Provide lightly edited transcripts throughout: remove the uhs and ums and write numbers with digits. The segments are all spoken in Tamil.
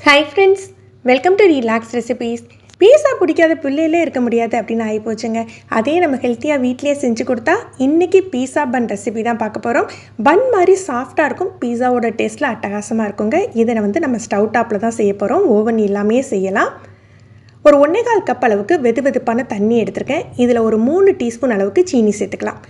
Hi friends, welcome to relax recipes. Pizza பிடிக்காத பிள்ளையிலே இருக்க முடியாது அப்படின்னு ஆகி போச்சுங்க. அதே நம்ம ஹெல்த்தியாக வீட்லேயே செஞ்சு கொடுத்தா இன்றைக்கி பீஸா பன் ரெசிபி தான் பார்க்க போகிறோம். பன் மாதிரி சாஃப்டாக இருக்கும், பீஸாவோட டேஸ்ட்டில் அட்டகாசமாக இருக்குங்க. இதை நம்ம ஸ்டவ் டாப்பில் தான் செய்ய போகிறோம், ஓவன் இல்லாமையே செய்யலாம். ஒரு 1.25 கப் அளவுக்கு வெது வெதுப்பான தண்ணி எடுத்திருக்கேன். இதில் ஒரு 3 டீஸ்பூன் அளவுக்கு சீனி சேர்த்துக்கலாம்.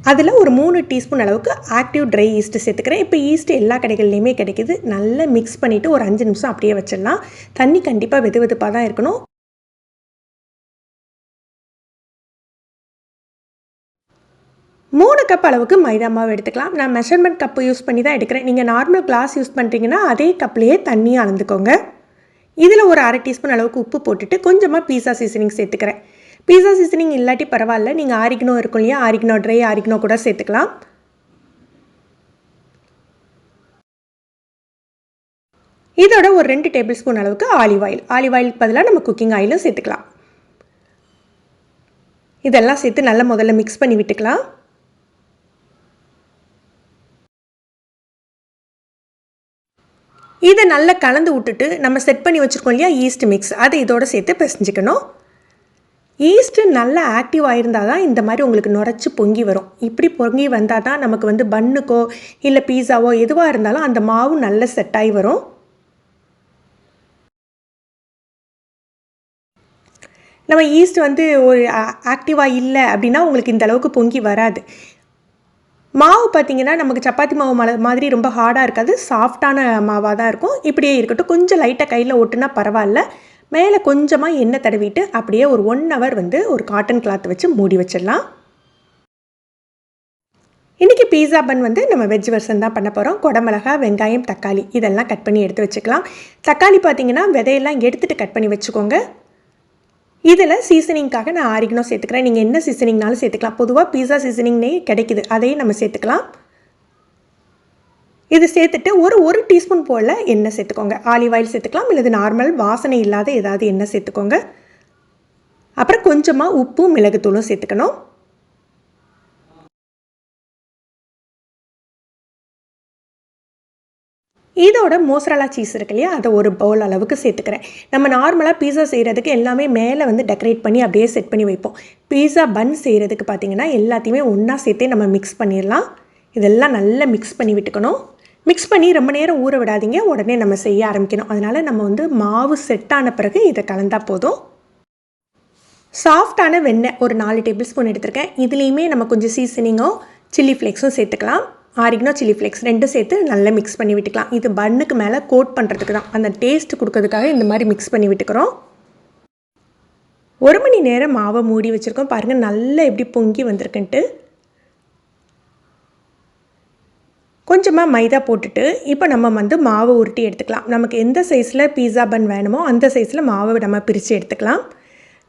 அதில் ஒரு 3 டீஸ்பூன் அளவுக்கு ஆக்டிவ் ட்ரை ஈஸ்ட்டு சேர்த்துக்கிறேன். இப்போ ஈஸ்ட்டு எல்லா கடைகள்லையுமே கிடைக்கிது. நல்லா மிக்ஸ் பண்ணிவிட்டு ஒரு 5 நிமிஷம் அப்படியே வச்சிடலாம். தண்ணி கண்டிப்பாக வெது வெதுப்பாக தான் இருக்கணும். மூணு கப் அளவுக்கு மைதா மாவு எடுத்துக்கலாம். நான் மெஷர்மெண்ட் கப்பு யூஸ் பண்ணி தான் எடுக்கிறேன். நீங்கள் நார்மல் கிளாஸ் யூஸ் பண்ணுறீங்கன்னா அதே கப்லேயே தண்ணியை அளந்துக்கோங்க. இதில் ஒரு 1/2 டீஸ்பூன் அளவுக்கு உப்பு போட்டுட்டு கொஞ்சமாக பீஸா சீசனிங் சேர்த்துக்கிறேன். பீஸா சீசனிங் இல்லாட்டி பரவாயில்ல, நீங்கள் ஆரிகனோ இருக்கும் இல்லையா, ஆரிகனோ ட்ரை ஆரிகனோ கூட சேர்த்துக்கலாம். இதோட ஒரு 2 டேபிள் ஸ்பூன் அளவுக்கு ஆலிவ் ஆயிலுக்கு பதிலாக நம்ம குக்கிங் ஆயிலும் சேர்த்துக்கலாம். இதெல்லாம் சேர்த்து நல்லா முதல்ல மிக்ஸ் பண்ணி விட்டுக்கலாம். இதை நல்லா கலந்து விட்டுட்டு நம்ம செட் பண்ணி வச்சுருக்கோம் இல்லையா ஈஸ்ட் மிக்ஸ், அதை இதோட சேர்த்து பிசைஞ்சிக்கணும். ஈஸ்ட்டு நல்லா ஆக்டிவ் ஆகிருந்தால் தான் இந்த மாதிரி உங்களுக்கு நுரைச்சி பொங்கி வரும். இப்படி பொங்கி வந்தால் தான் நமக்கு பன்னுக்கோ இல்லை பீஸாவோ எதுவாக இருந்தாலும் அந்த மாவு நல்லா செட் ஆகி வரும். நம்ம ஈஸ்ட் ஒரு ஆக்டிவாக இல்லை அப்படின்னா உங்களுக்கு இந்த அளவுக்கு பொங்கி வராது. மாவு பார்த்திங்கன்னா நமக்கு சப்பாத்தி மாவு மாதிரி ரொம்ப ஹார்டாக இருக்காது, சாஃப்டான மாவாக தான் இருக்கும். இப்படியே இருக்கட்டும். கொஞ்சம் லைட்டாக கையில் ஒட்டுனா பரவாயில்ல. மேலே கொஞ்சமாக எண்ணெய் தடவிட்டு அப்படியே ஒரு 1 ஹவர் ஒரு காட்டன் கிளாத் வச்சு மூடி வச்சிடலாம். இன்றைக்கி பீஸா பன் நம்ம வெஜ் வெர்ஷன் தான் பண்ண போகிறோம். குடமிளகா, வெங்காயம், தக்காளி இதெல்லாம் கட் பண்ணி எடுத்து வச்சுக்கலாம். தக்காளி பார்த்திங்கன்னா விதையெல்லாம் எடுத்துகிட்டு கட் பண்ணி வச்சுக்கோங்க. இதில் சீசனிங்காக நான் ஆரிகனோ சேர்த்துக்கிறேன். நீங்கள் என்ன சீசனிங்னாலும் சேர்த்துக்கலாம். பொதுவாக பீஸா சீசனிங்னே கிடைக்குது, அதையும் நம்ம சேர்த்துக்கலாம். இது சேர்த்துட்டு ஒரு டீஸ்பூன் போல் எண்ணெய் சேர்த்துக்கோங்க. ஆலிவ் ஆயில் சேர்த்துக்கலாம், இல்லை நார்மல் வாசனை இல்லாத ஏதாவது எண்ணெய் சேர்த்துக்கோங்க. அப்புறம் கொஞ்சமாக உப்பும் மிளகுத்தூளும் சேர்த்துக்கணும். இதோட மோசரலா சீஸ் இருக்கு இல்லையா, அதை ஒரு பவுல் அளவுக்கு சேர்த்துக்கிறேன். நம்ம நார்மலாக பீஸா செய்கிறதுக்கு எல்லாமே மேலே டெக்கரேட் பண்ணி அப்படியே செட் பண்ணி வைப்போம். பீஸா பன் செய்கிறதுக்கு பார்த்திங்கன்னா எல்லாத்தையுமே ஒன்றா சேர்த்தே நம்ம மிக்ஸ் பண்ணிடலாம். இதெல்லாம் நல்லா மிக்ஸ் பண்ணி விட்டுக்கணும். மிக்ஸ் பண்ணி ரொம்ப நேரம் ஊற விடாதீங்க, உடனே நம்ம செய்ய ஆரம்பிக்கணும். அதனால் நம்ம மாவு செட் ஆன பிறகு இதை கலந்தால் போதும். சாஃப்டான வெண்ணெய் ஒரு 4 டேபிள் ஸ்பூன் எடுத்திருக்கேன். இதுலேயுமே நம்ம கொஞ்சம் சீசனிங்கோ சில்லி ஃப்ளேக்ஸும் சேர்த்துக்கலாம். ஆரிகனோ சில்லி ஃப்ளேக்ஸ் 2 சேர்த்து நல்லா மிக்ஸ் பண்ணி விட்டுக்கலாம். இது பன்னுக்கு மேலே கோட் பண்ணுறதுக்கு தான், அந்த டேஸ்ட் கொடுக்கறதுக்காக இந்த மாதிரி மிக்ஸ் பண்ணி விட்டுக்கிறோம். 1 மணி நேரம் மாவை மூடி வச்சுருக்கோம். பாருங்கள் நல்லா எப்படி பொங்கி வந்திருக்குன்ட்டு. கொஞ்சமாக மைதா போட்டுட்டு இப்போ நம்ம மாவை உருட்டி எடுத்துக்கலாம். நமக்கு எந்த சைஸில் பீஸா பன் வேணுமோ அந்த சைஸில் மாவை நம்ம பிரித்து எடுத்துக்கலாம்.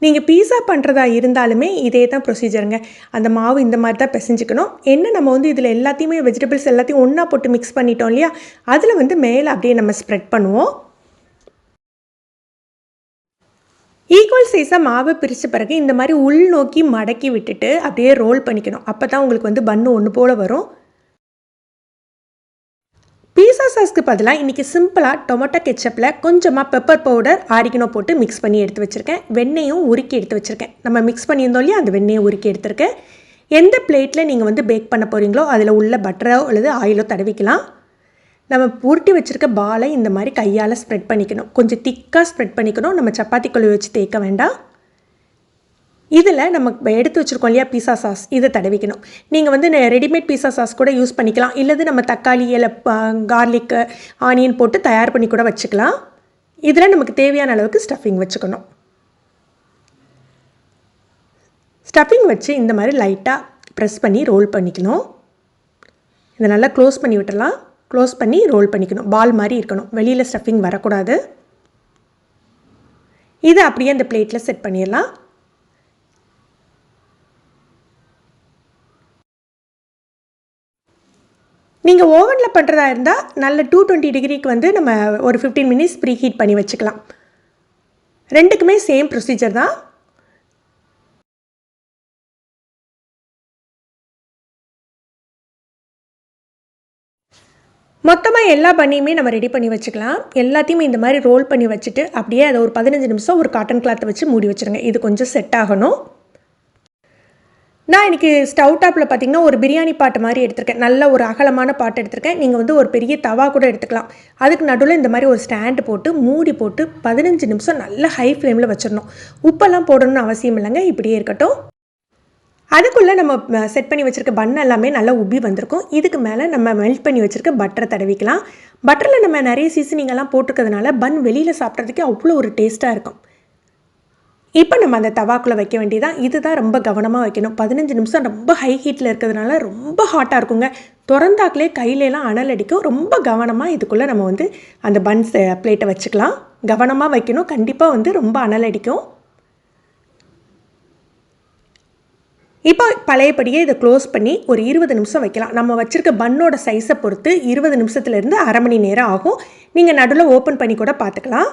நீங்கள் பீஸா பண்ணுறதா இருந்தாலுமே இதே தான் ப்ரொசீஜருங்க. அந்த மாவு இந்த மாதிரி தான் பிசைஞ்சிக்கணும். என்ன நம்ம இதில் எல்லாத்தையுமே வெஜிடபிள்ஸ் எல்லாத்தையும் ஒன்றா போட்டு மிக்ஸ் பண்ணிட்டோம் இல்லையா, அதில் மேலே அப்படியே நம்ம ஸ்ப்ரெட் பண்ணுவோம். ஈக்குவல் சைஸாக மாவை பிரித்த பிறகு இந்த மாதிரி உள் நோக்கி மடக்கி விட்டுட்டு அப்படியே ரோல் பண்ணிக்கணும். அப்போ தான் உங்களுக்கு பன்னு ஒன்று போல் வரும். பீஸா சாஸ்க்கு பதிலாக இன்றைக்கி சிம்பிளாக டொமேட்டோ கெச்சப்பில் கொஞ்சமாக பெப்பர் பவுடர், ஆரிகனோ போட்டு மிக்ஸ் பண்ணி எடுத்து வச்சுருக்கேன். வெண்ணெயும் உருக்கி எடுத்து வச்சுருக்கேன். நம்ம மிக்ஸ் பண்ணியிருந்தோம் இல்லையா, அந்த வெண்ணெயை உருக்கி எடுத்துருக்கேன். எந்த பிளேட்டில் நீங்கள் பேக் பண்ண போகிறீங்களோ அதில் உள்ள பட்டரோ அல்லது ஆயிலோ தடவிக்கலாம். நம்ம உருட்டி வச்சுருக்க பாலை இந்த மாதிரி கையால் ஸ்ப்ரெட் பண்ணிக்கணும். கொஞ்சம் திக்காக ஸ்ப்ரெட் பண்ணிக்கணும். நம்ம சப்பாத்தி கொழுவி வச்சு தேய்க்க வேண்டாம். இதில் நம்ம எடுத்து வச்சுருக்கோம் இல்லையா பீஸா சாஸ், இதை தடவிக்கணும். நீங்கள் ரெடிமேட் பீஸா சாஸ் கூட யூஸ் பண்ணிக்கலாம். இல்லது நம்ம தக்காளி, இல்லை கார்லிக்கு, ஆனியன் போட்டு தயார் பண்ணி கூட வச்சுக்கலாம். இதில் நமக்கு தேவையான அளவுக்கு ஸ்டஃபிங் வச்சுக்கணும். ஸ்டஃபிங் வச்சு இந்த மாதிரி லைட்டாக ப்ரெஸ் பண்ணி ரோல் பண்ணிக்கணும். இதை நல்லா க்ளோஸ் பண்ணி விட்டுடலாம். க்ளோஸ் பண்ணி ரோல் பண்ணிக்கணும். பால் மாதிரி இருக்கணும், வெளியில் ஸ்டஃபிங் வரக்கூடாது. இதை அப்படியே அந்த பிளேட்டில் செட் பண்ணிடலாம். நீங்கள் ஓவனில் பண்ணுறதா இருந்தால் நல்ல 220 டிகிரிக்கு நம்ம ஒரு 15 மினிட்ஸ் ப்ரீ ஹீட் பண்ணி வச்சுக்கலாம். ரெண்டுக்குமே சேம் ப்ரொசீஜர் தான். மொத்தமாக எல்லா பன்னியுமே நம்ம ரெடி பண்ணி வச்சுக்கலாம். எல்லாத்தையுமே இந்த மாதிரி ரோல் பண்ணி வச்சுட்டு அப்படியே அதை ஒரு 15 நிமிஷம் ஒரு காட்டன் கிளாத்தை வச்சு மூடி வச்சுருங்க. இது கொஞ்சம் செட் ஆகணும். நான் இன்றைக்கி ஸ்டவ் டாப்பில் பார்த்திங்கன்னா ஒரு பிரியாணி பாட்டு மாதிரி எடுத்திருக்கேன். நல்ல ஒரு அகலமான பாட்டு எடுத்திருக்கேன். நீங்கள் வந்து ஒரு பெரிய தவா கூட எடுத்துக்கலாம். அதுக்கு நடுவில் இந்த மாதிரி ஒரு ஸ்டாண்டு போட்டு மூடி போட்டு 15 நிமிஷம் நல்ல ஹை ஃப்ளேமில் வச்சிடணும். உப்பெல்லாம் போடணும்னு அவசியம் இல்லைங்க, இப்படியே இருக்கட்டும். அதுக்குள்ளே நம்ம செட் பண்ணி வச்சுருக்க பன் எல்லாமே நல்லா உப்பி வந்திருக்கும். இதுக்கு மேலே நம்ம மெல்ட் பண்ணி வச்சுருக்க பட்டரை தடவிக்கலாம். பட்டரில் நம்ம நிறைய சீசனிங்கெல்லாம் போட்டிருக்கிறதுனால பன் வெளியில் சாப்பிட்றதுக்கு அவ்வளோ ஒரு டேஸ்ட்டாக இருக்கும். இப்போ நம்ம அந்த தவாக்குள்ளே வைக்க வேண்டியதான். இதுதான் ரொம்ப கவனமாக வைக்கணும். 15 நிமிஷம் ரொம்ப ஹை ஹீட்டில் இருக்கிறதுனால ரொம்ப ஹாட்டாக இருக்குங்க. திறந்தாக்கிலே கையிலலாம் அனல் அடிக்கும். ரொம்ப கவனமாக இதுக்குள்ளே நம்ம வந்து அந்த பன்ஸ் பிளேட்டை வச்சுக்கலாம். கவனமாக வைக்கணும். கண்டிப்பாக வந்து ரொம்ப அனல் அடிக்கும். இப்போ பழையபடியே இதை க்ளோஸ் பண்ணி ஒரு 20 நிமிஷம் வைக்கலாம். நம்ம வச்சுருக்க பன்னோட சைஸை பொறுத்து 20 நிமிஷத்துலேருந்து அரை மணி நேரம் ஆகும். நீங்கள் நடுவில் ஓப்பன் பண்ணி கூட பார்த்துக்கலாம்.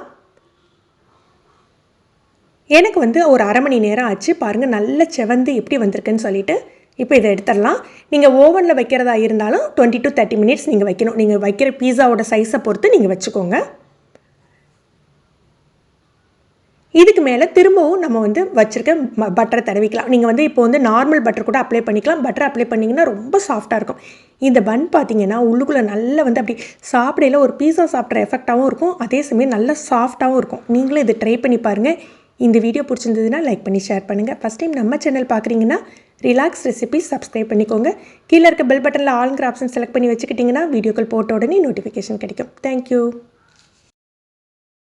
எனக்கு வந்து ஒரு அரை மணி நேரம் ஆச்சு. பாருங்கள் நல்ல செவந்து எப்படி வந்திருக்குன்னு சொல்லிட்டு. இப்போ இதை எடுத்துடலாம். நீங்கள் ஓவனில் வைக்கிறதா இருந்தாலும் 20 to 30 மினிட்ஸ் நீங்கள் வைக்கணும். நீங்கள் வைக்கிற பீஸாவோட சைஸை பொறுத்து நீங்கள் வச்சுக்கோங்க. இதுக்கு மேலே திரும்பவும் நம்ம வந்து வச்சுருக்க பட்டரை தடவிக்கலாம். நீங்கள் வந்து இப்போ வந்து நார்மல் பட்டர் கூட அப்ளை பண்ணிக்கலாம். பட்டர் அப்ளை பண்ணிங்கன்னா ரொம்ப சாஃப்டாக இருக்கும். இந்த பன் பார்த்திங்கன்னா உள்ளுக்குள்ளே நல்லா வந்து அப்படி சாப்பிடையில் ஒரு பீஸா சாப்பிட்ற எஃபெக்டாகவும் இருக்கும். அதே சமயம் நல்லா சாஃப்டாகவும் இருக்கும். நீங்களும் இதை ட்ரை பண்ணி பாருங்கள். இந்த வீடியோ பிடிச்சிருந்ததுன்னா லைக் பண்ணி ஷேர் பண்ணுங்கள். ஃபஸ்ட் டைம் நம்ம சேனல் பார்க்குறீங்கன்னா ரிலாக்ஸ் ரெசிபீஸ் சப்ஸ்கிரைப் பண்ணிக்கோங்க. கீழே இருக்க பெல் பட்டனில் ஆல்ங்கிற ஆப்ஷன் செலக்ட் பண்ணி வச்சுக்கிட்டிங்கன்னா வீடியோக்கள் போட்ட உடனே நோட்டிஃபிகேஷன் கிடைக்கும். தேங்க்யூ.